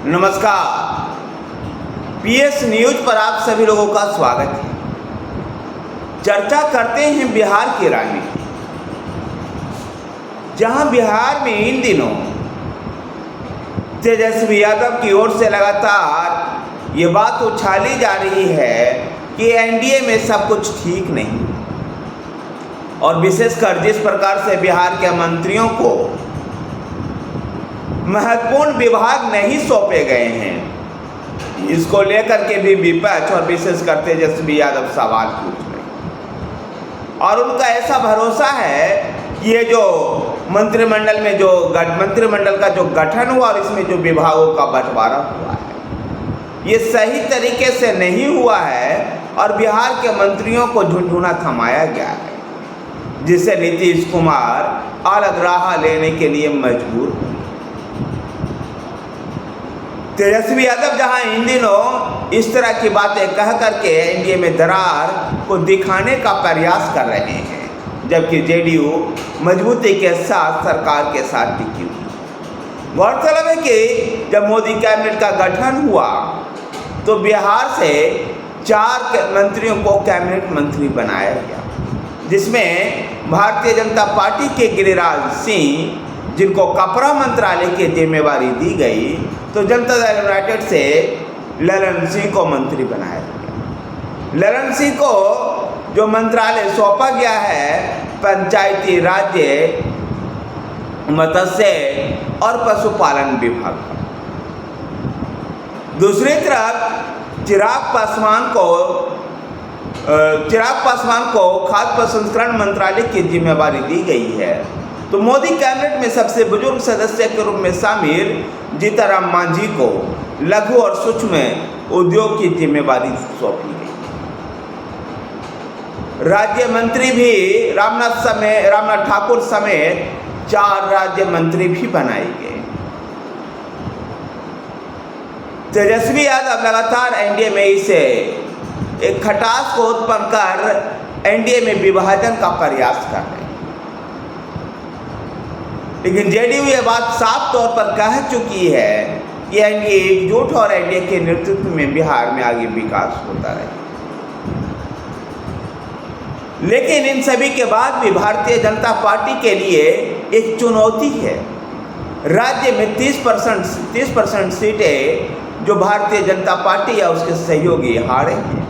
नमस्कार। PS news पर आप सभी लोगों का स्वागत है। चर्चा करते हैं बिहार की राजनीति, जहां बिहार में इन दिनों तेजस्वी यादव की ओर से लगातार ये बात उछाली जा रही है कि एनडीए में सब कुछ ठीक नहीं, और विशेषकर जिस प्रकार से बिहार के मंत्रियों को महत्वपूर्ण विभाग नहीं सौंपे गए हैं, इसको लेकर के भी विपक्ष और विशेषकर तेजस्वी यादव सवाल पूछ रहे हैं। और उनका ऐसा भरोसा है कि ये जो मंत्रिमंडल में मंत्रिमंडल का जो गठन हुआ और इसमें जो विभागों का बंटवारा हुआ है, ये सही तरीके से नहीं हुआ है और बिहार के मंत्रियों को झुनझुना थमाया गया है, जिससे नीतीश कुमार अलग राह लेने के लिए मजबूर हुए। तेजस्वी यादव जहां इन दिनों इस तरह की बातें कह करके एनडीए में दरार को दिखाने का प्रयास कर रहे हैं, जबकि जेडीयू मजबूती के साथ सरकार के साथ टिकी हुई। गौरतलब है कि जब मोदी कैबिनेट का गठन हुआ तो बिहार से 4 मंत्रियों को कैबिनेट मंत्री बनाया गया, जिसमें भारतीय जनता पार्टी के गिरिराज सिंह, जिनको कपड़ा मंत्रालय की जिम्मेवारी दी गई, तो जनता दल यूनाइटेड से ललन सिंह को मंत्री बनाया गया। ललन सिंह को जो मंत्रालय सौंपा गया है पंचायती राज्य, मत्स्य और पशुपालन विभाग का। दूसरी तरफ चिराग पासवान को खाद्य प्रसंस्करण मंत्रालय की जिम्मेवारी दी गई है। तो मोदी कैबिनेट में सबसे बुजुर्ग सदस्य के रूप में शामिल जीतनराम मांझी को लघु और सूक्ष्म उद्योग की जिम्मेवारी सौंपी गई। राज्य मंत्री भी रामनाथ ठाकुर समेत 4 राज्य मंत्री भी बनाए गए। तेजस्वी यादव लगातार एनडीए में इसे एक खटास को उत्पन्न कर एनडीए में विभाजन का प्रयास कर रहे हैं, लेकिन जेडीयू ये बात साफ तौर पर कह चुकी है कि एनडीए एकजुट और एनडीए के नेतृत्व में बिहार में आगे विकास होता रहे। लेकिन इन सभी के बाद भी भारतीय जनता पार्टी के लिए एक चुनौती है। राज्य में 30% सीटें जो भारतीय जनता पार्टी या उसके सहयोगी हारे हैं,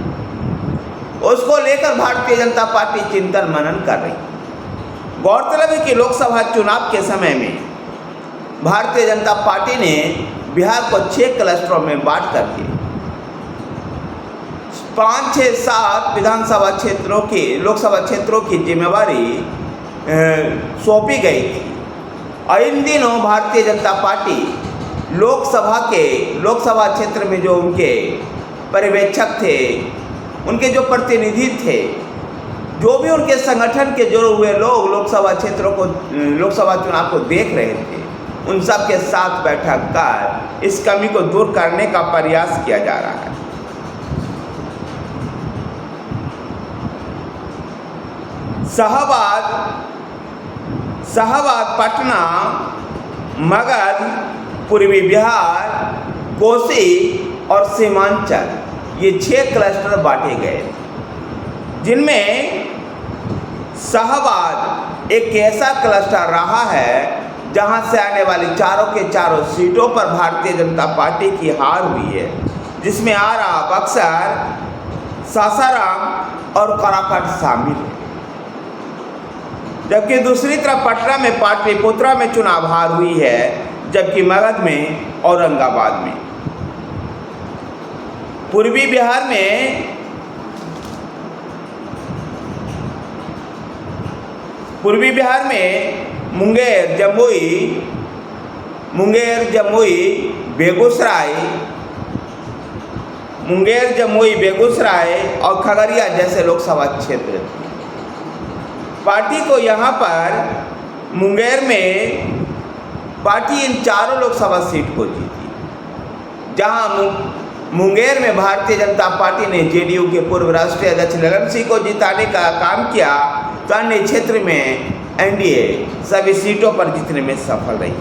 उसको लेकर भारतीय जनता पार्टी चिंतन मनन कर रही है। गौरतलब है कि लोकसभा चुनाव के समय में भारतीय जनता पार्टी ने बिहार को 6 क्लस्टरों में बांट करके 5, 6, 7 लोकसभा क्षेत्रों की जिम्मेवारी सौंपी गई थी। और इन दिनों भारतीय जनता पार्टी लोकसभा क्षेत्र में जो उनके पर्यवेक्षक थे, उनके जो प्रतिनिधि थे, जो भी उनके संगठन के जुड़े हुए लोग लोकसभा चुनाव को देख रहे थे, उन सब के साथ बैठक कर इस कमी को दूर करने का प्रयास किया जा रहा है। शाहबाद, पटना, मगध, पूर्वी बिहार, कोसी और सीमांचल, ये 6 क्लस्टर बांटे गए, जिनमें शाहबाद एक ऐसा क्लस्टर रहा है जहां से आने वाली चारों के चारों सीटों पर भारतीय जनता पार्टी की हार हुई है, जिसमें आरा, बक्सर, सासाराम और कराकट शामिल है। जबकि दूसरी तरफ पटना में पाटलिपुत्रा में चुनाव हार हुई है, जबकि मगध में औरंगाबाद में। पूर्वी बिहार में मुंगेर, जमुई, बेगूसराय और खगड़िया जैसे लोकसभा क्षेत्र थे। पार्टी को यहाँ पर मुंगेर में पार्टी इन 4 लोकसभा सीट को जीती, जहाँ मुंगेर में भारतीय जनता पार्टी ने जेडीयू के पूर्व राष्ट्रीय अध्यक्ष ललन सिंह को जिताने का काम किया, तो अन्य क्षेत्र में एनडीए सभी सीटों पर जीतने में सफल रही।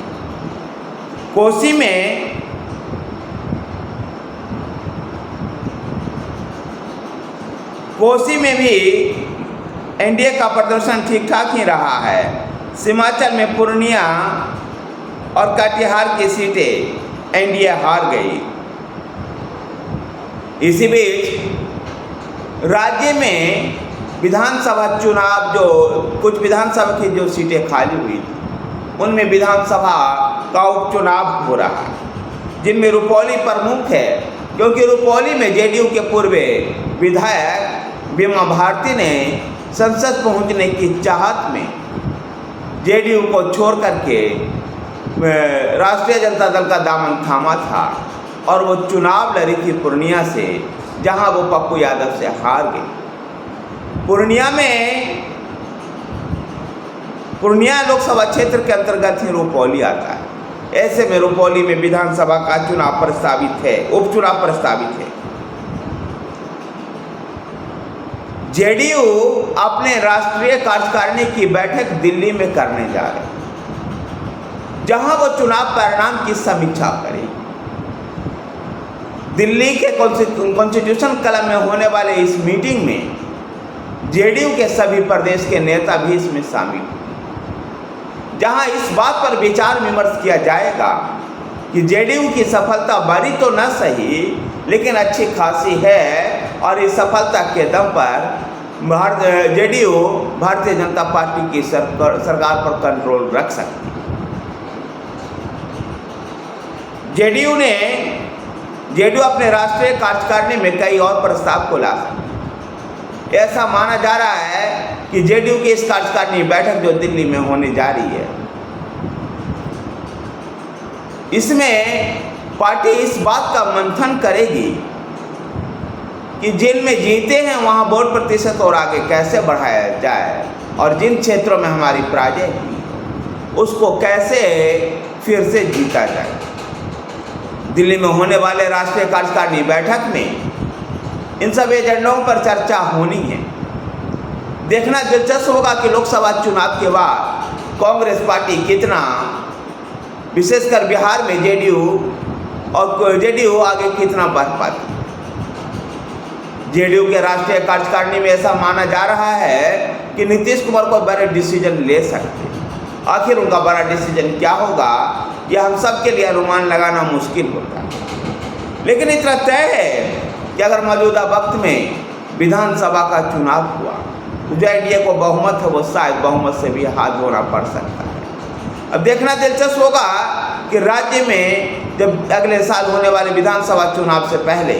कोसी में कोसी में भी एनडीए का प्रदर्शन ठीक ठाक ही रहा है। हिमाचल में पूर्णिया और कटिहार की सीटें एनडीए हार गई। इसी बीच राज्य में विधानसभा चुनाव, जो कुछ विधानसभा की जो सीटें खाली हुई उनमें विधानसभा का उपचुनाव हो रहा है, जिनमें रुपौली प्रमुख है, क्योंकि रुपौली में जेडीयू के पूर्व विधायक बीमा भारती ने संसद पहुंचने की चाहत में जेडीयू को छोड़ करके राष्ट्रीय जनता दल का दामन थामा था और वो चुनाव लड़ी थी पूर्णिया से, जहां वो पप्पू यादव से हार गई। पूर्णिया लोकसभा क्षेत्र के अंतर्गत ही रुपौली आता है। ऐसे में रुपौली में विधानसभा का चुनाव प्रस्तावित है, उपचुनाव प्रस्तावित है। जेडीयू अपने राष्ट्रीय कार्यकारिणी की बैठक दिल्ली में करने जा रहे हैं, जहां वो चुनाव परिणाम की समीक्षा करेगी। दिल्ली के कॉन्स्टिट्यूशन क्लब में होने वाले इस मीटिंग में जेडीयू के सभी प्रदेश के नेता भी इसमें शामिल हैं, जहां इस बात पर विचार विमर्श किया जाएगा कि जेडीयू की सफलता बड़ी तो न सही लेकिन अच्छी खासी है, और इस सफलता के दम पर जेडीयू भारतीय जनता पार्टी की सरकार पर कंट्रोल रख सकती है। जेडीयू अपने राष्ट्रीय कार्यकारिणी में कई और प्रस्ताव को ला सकती है। ऐसा माना जा रहा है कि जेडीयू की इस कार्यकारिणी बैठक जो दिल्ली में होने जा रही है, इसमें पार्टी इस बात का मंथन करेगी कि जिनमें जीते हैं वहां वोट प्रतिशत और आगे कैसे बढ़ाया जाए, और जिन क्षेत्रों में हमारी पराजय हुई उसको कैसे फिर से जीता जाए। दिल्ली में होने वाले राष्ट्रीय कार्यकारिणी बैठक में इन सब एजेंडों पर चर्चा होनी है। देखना दिलचस्प होगा कि लोकसभा चुनाव के बाद कांग्रेस पार्टी कितना, विशेषकर बिहार में जेडीयू आगे कितना बढ़ पाती। जेडीयू के राष्ट्रीय कार्यकारिणी में ऐसा माना जा रहा है कि नीतीश कुमार को बड़े डिसीजन ले सकते। आखिर उनका बड़ा डिसीजन क्या होगा, यह हम सब के लिए अनुमान लगाना मुश्किल होता है। लेकिन इतना तय है कि अगर मौजूदा वक्त में विधानसभा का चुनाव हुआ तो जो एनडीए को बहुमत है वो शायद बहुमत से भी हाथ धोना पड़ सकता है। अब देखना दिलचस्प होगा कि राज्य में जब अगले साल होने वाले विधानसभा चुनाव से पहले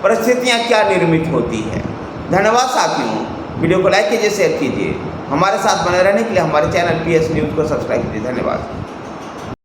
परिस्थितियां क्या निर्मित होती है। धन्यवाद साथियों, वीडियो को लाइक कीजिए, शेयर कीजिए। हमारे साथ बने रहने के लिए हमारे चैनल PS न्यूज़ को सब्सक्राइब कीजिए। धन्यवाद।